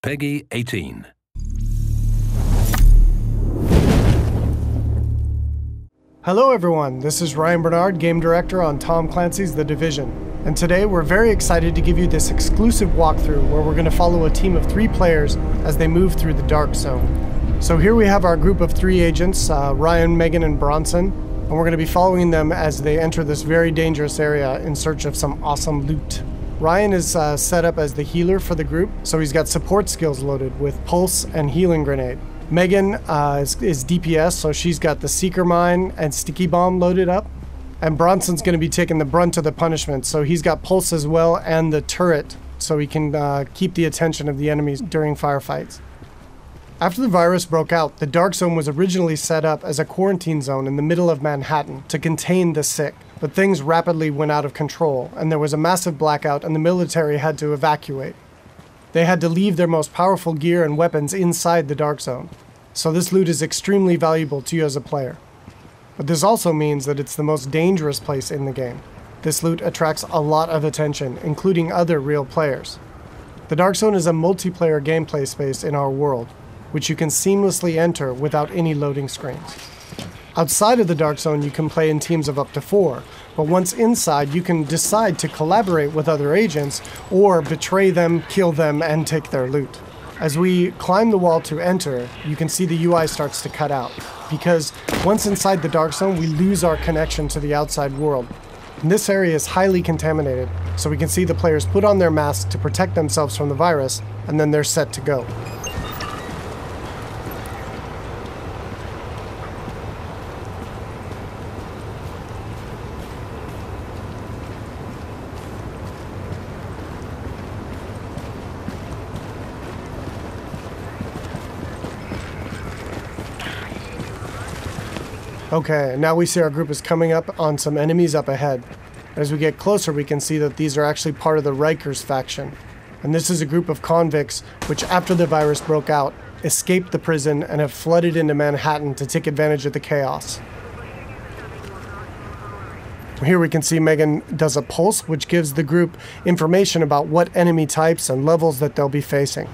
Peggy 18. Hello everyone, this is Ryan Bernard, Game Director on Tom Clancy's The Division. And today we're very excited to give you this exclusive walkthrough where we're going to follow a team of 3 players as they move through the Dark Zone. So here we have our group of 3 agents, Ryan, Megan, and Bronson, and we're going to be following them as they enter this very dangerous area in search of some awesome loot. Ryan is set up as the healer for the group, so he's got support skills loaded with Pulse and Healing Grenade. Megan is DPS, so she's got the Seeker Mine and Sticky Bomb loaded up. And Bronson's going to be taking the brunt of the punishment, so he's got Pulse as well and the turret, so he can keep the attention of the enemies during firefights. After the virus broke out, the Dark Zone was originally set up as a quarantine zone in the middle of Manhattan to contain the sick. But things rapidly went out of control, and there was a massive blackout and the military had to evacuate. They had to leave their most powerful gear and weapons inside the Dark Zone. So this loot is extremely valuable to you as a player. But this also means that it's the most dangerous place in the game. This loot attracts a lot of attention, including other real players. The Dark Zone is a multiplayer gameplay space in our world, which you can seamlessly enter without any loading screens. Outside of the Dark Zone, you can play in teams of up to 4, but once inside, you can decide to collaborate with other agents or betray them, kill them, and take their loot. As we climb the wall to enter, you can see the UI starts to cut out, because once inside the Dark Zone, we lose our connection to the outside world. And this area is highly contaminated, so we can see the players put on their masks to protect themselves from the virus, and then they're set to go. Okay, now we see our group is coming up on some enemies up ahead. As we get closer, we can see that these are actually part of the Rikers faction. And this is a group of convicts which, after the virus broke out, escaped the prison and have flooded into Manhattan to take advantage of the chaos. Here we can see Megan does a pulse, which gives the group information about what enemy types and levels that they'll be facing.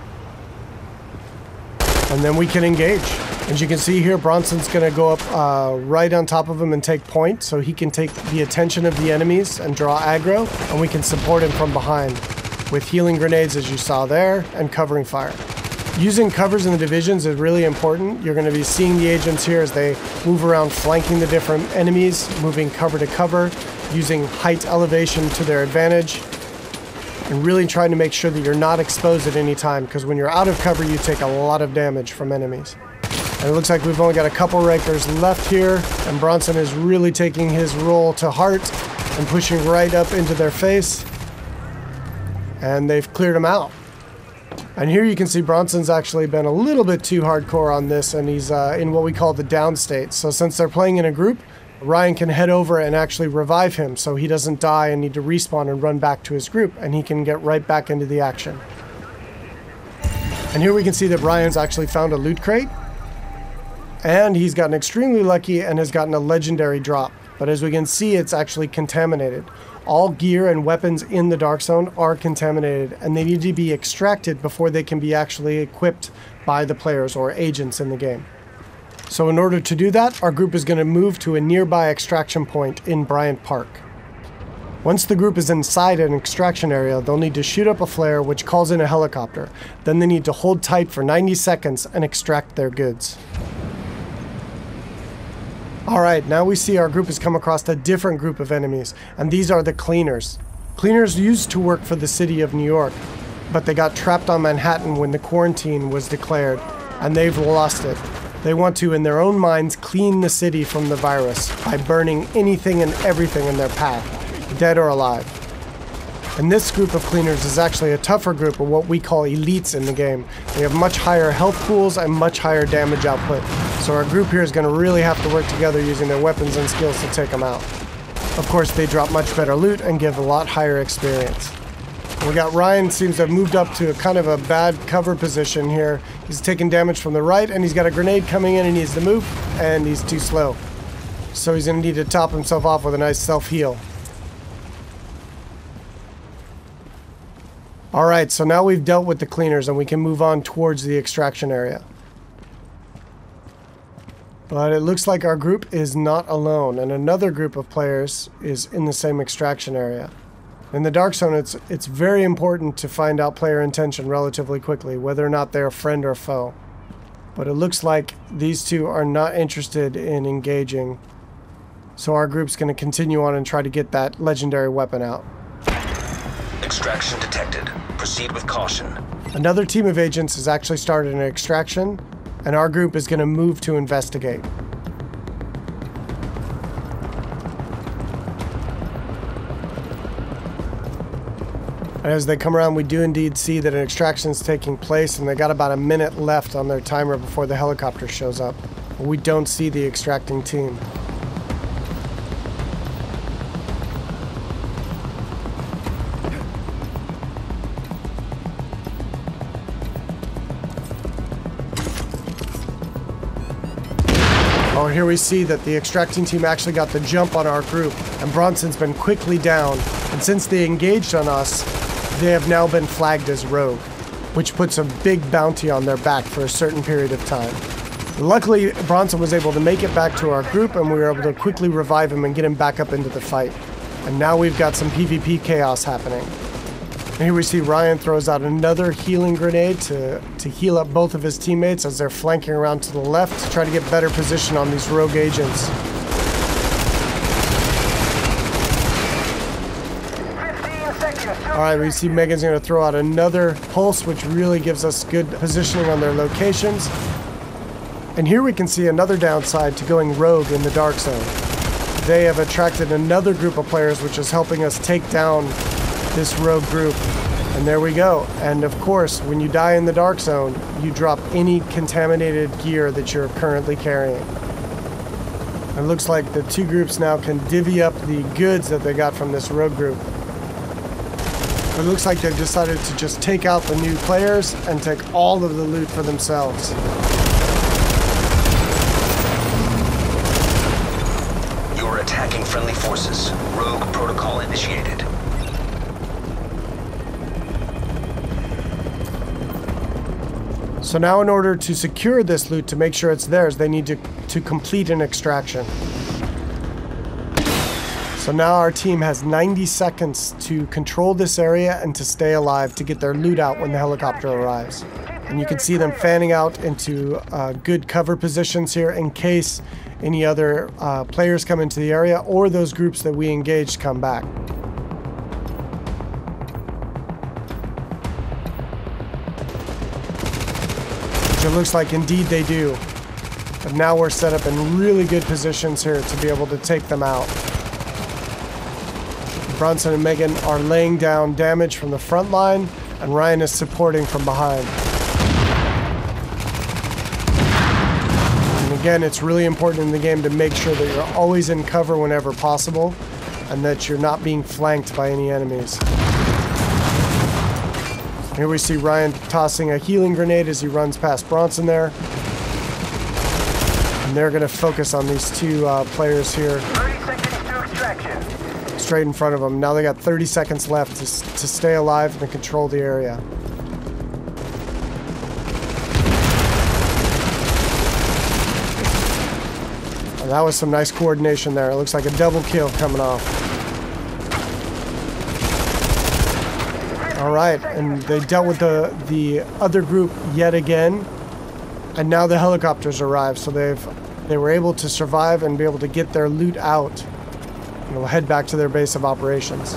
And then we can engage. As you can see here, Bronson's going to go up right on top of him and take point, so he can take the attention of the enemies and draw aggro, and we can support him from behind with healing grenades, as you saw there, and covering fire. Using covers in the divisions is really important. You're going to be seeing the agents here as they move around flanking the different enemies, moving cover to cover, using height elevation to their advantage, and really trying to make sure that you're not exposed at any time, because when you're out of cover, you take a lot of damage from enemies. And it looks like we've only got a couple Rikers left here, and Bronson is really taking his role to heart and pushing right up into their face. And they've cleared him out. And here you can see Bronson's actually been a little bit too hardcore on this, and he's in what we call the down state. So since they're playing in a group, Ryan can head over and actually revive him so he doesn't die and need to respawn and run back to his group, and he can get right back into the action. And here we can see that Ryan's actually found a loot crate. And he's gotten extremely lucky and has gotten a legendary drop. But as we can see, it's actually contaminated. All gear and weapons in the Dark Zone are contaminated, and they need to be extracted before they can be actually equipped by the players or agents in the game. So in order to do that, our group is going to move to a nearby extraction point in Bryant Park. Once the group is inside an extraction area, they'll need to shoot up a flare which calls in a helicopter. Then they need to hold tight for 90 seconds and extract their goods. Alright, now we see our group has come across a different group of enemies, and these are the Cleaners. Cleaners used to work for the city of New York, but they got trapped on Manhattan when the quarantine was declared, and they've lost it. They want to, in their own minds, clean the city from the virus by burning anything and everything in their path, dead or alive. And this group of Cleaners is actually a tougher group of what we call elites in the game. They have much higher health pools and much higher damage output. So our group here is going to really have to work together using their weapons and skills to take them out. Of course, they drop much better loot and give a lot higher experience. We got Ryan seems to have moved up to a kind of a bad cover position here. He's taking damage from the right, and he's got a grenade coming in and he needs to move, and he's too slow. So he's going to need to top himself off with a nice self-heal. Alright, so now we've dealt with the cleaners and we can move on towards the extraction area. But it looks like our group is not alone, and another group of players is in the same extraction area. In the Dark Zone, it's very important to find out player intention relatively quickly, whether or not they're a friend or foe. But it looks like these two are not interested in engaging, so our group's going to continue on and try to get that legendary weapon out. Extraction detected. Proceed with caution. Another team of agents has actually started an extraction, and our group is going to move to investigate. And as they come around, we do indeed see that an extraction is taking place, and they got about a minute left on their timer before the helicopter shows up. We don't see the extracting team. Oh, here we see that the extracting team actually got the jump on our group, and Bronson's been quickly down, and since they engaged on us, they have now been flagged as rogue, which puts a big bounty on their back for a certain period of time. Luckily, Bronson was able to make it back to our group, and we were able to quickly revive him and get him back up into the fight. And now we've got some PvP chaos happening. And here we see Ryan throws out another healing grenade to heal up both of his teammates as they're flanking around to the left to try to get better position on these rogue agents. 15 seconds. Alright, we see Megan's going to throw out another pulse, which really gives us good positioning on their locations. And here we can see another downside to going rogue in the Dark Zone. They have attracted another group of players, which is helping us take down this rogue group. And there we go. And of course, when you die in the Dark Zone, you drop any contaminated gear that you're currently carrying. It looks like the two groups now can divvy up the goods that they got from this rogue group. It looks like they've decided to just take out the new players and take all of the loot for themselves. You're attacking friendly forces. Rogue protocol initiated. So now in order to secure this loot, to make sure it's theirs, they need to complete an extraction. So now our team has 90 seconds to control this area and to stay alive to get their loot out when the helicopter arrives. And you can see them fanning out into good cover positions here in case any other players come into the area or those groups that we engaged come back. It looks like indeed they do. But now we're set up in really good positions here to be able to take them out. Bronson and Megan are laying down damage from the front line, and Ryan is supporting from behind. And again, it's really important in the game to make sure that you're always in cover whenever possible, and that you're not being flanked by any enemies. Here we see Ryan tossing a healing grenade as he runs past Bronson there. And they're going to focus on these two players here. 30 seconds to extraction. Straight in front of them. Now they got 30 seconds left to stay alive and control the area. And that was some nice coordination there. It looks like a double kill coming off. Alright, and they dealt with the other group yet again, and now the helicopters arrived, so they were able to survive and be able to get their loot out, and will head back to their base of operations.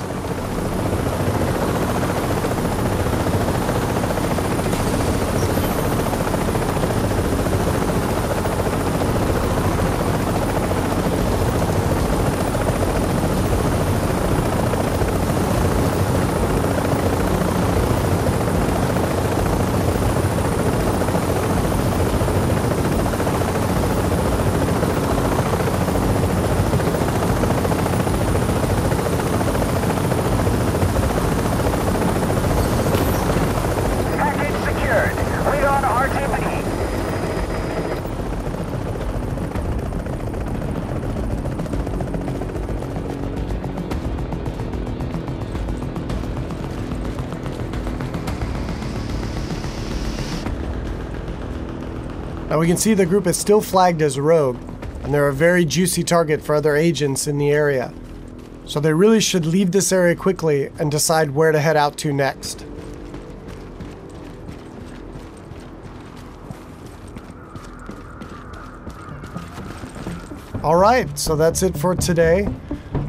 Now we can see the group is still flagged as rogue, and they're a very juicy target for other agents in the area. So they really should leave this area quickly and decide where to head out to next. Alright, so that's it for today.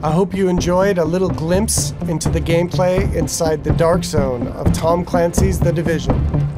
I hope you enjoyed a little glimpse into the gameplay inside the dark zone of Tom Clancy's The Division.